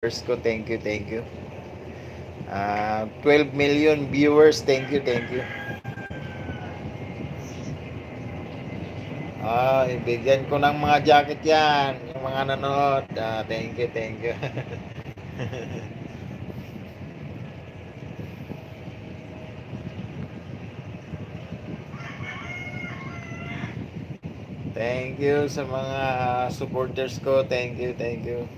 First ko, thank you, thank you. 12 million viewers, thank you, thank you. Ibigyan ko ng mga jacket yan, yung mga nanonood. Thank you, thank you. Thank you sa mga supporters ko, thank you, thank you.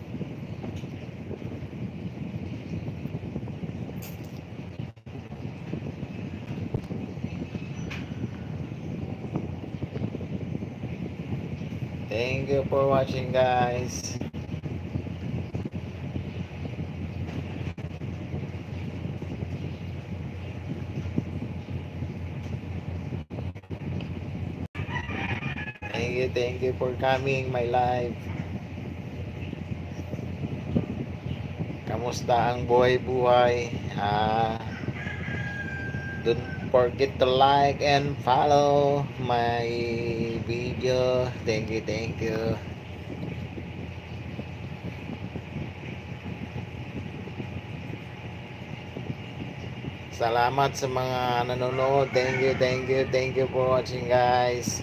Thank you for watching, guys. Thank you for coming my live. Kamusta ang buhay-buhay? Don't forget to like and follow my video. Thank you, thank you. Salamat sa mga nanonood. Thank you, thank you, thank you for watching, guys.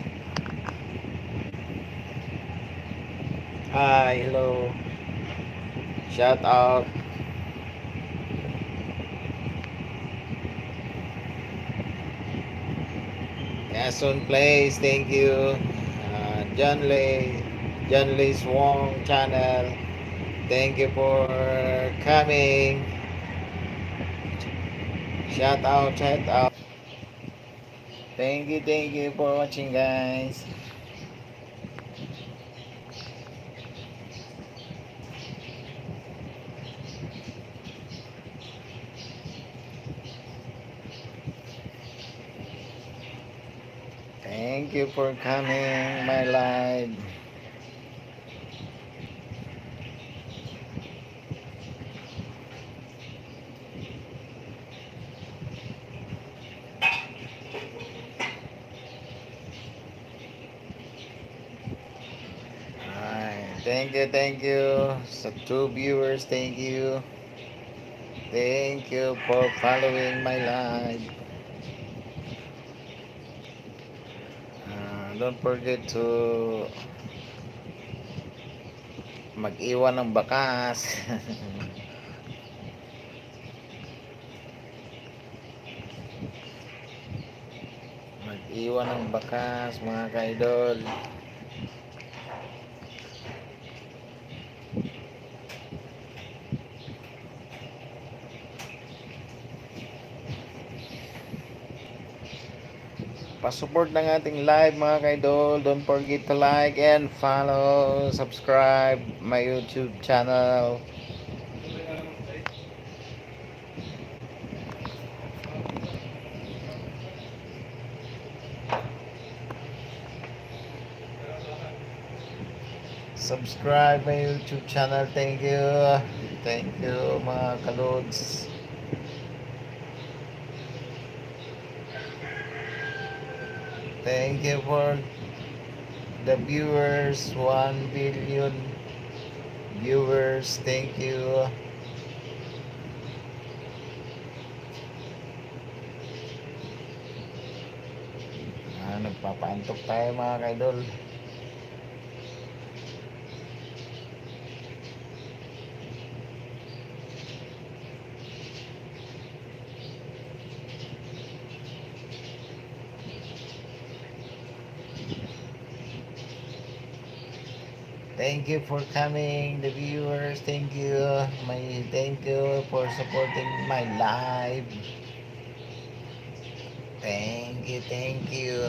Hi, hello. Shout out. Yasun Place, thank you. John Lee Wong channel. Thank you for coming. Shout out, shout out. Thank you for watching, guys. Thank you for coming my live. Thank you sa 2 viewers, thank you. Thank you for following my live. Don't forget to mag-iwan ng bakas. Mag-iwan ng bakas, mga ka-idol. Pa-support ng ating live, mga ka-idol. Don't forget to like and follow, subscribe my YouTube channel. Subscribe my YouTube channel. Thank you. Thank you, mga kalods. Thank you for the viewers. 1 billion viewers. Thank you. Nagpapaantok tayo, mga kaidol. Thank you for coming, the viewers. Thank you. Thank you for supporting my live. Thank you, thank you.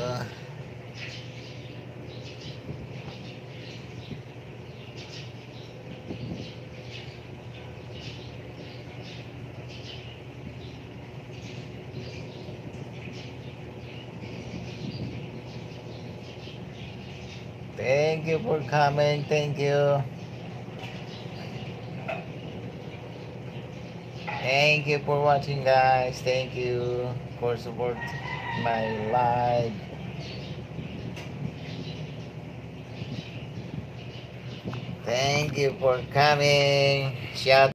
Thank you for coming. Thank you. Thank you for watching, guys. Thank you for support my live. Thank you for coming. Shout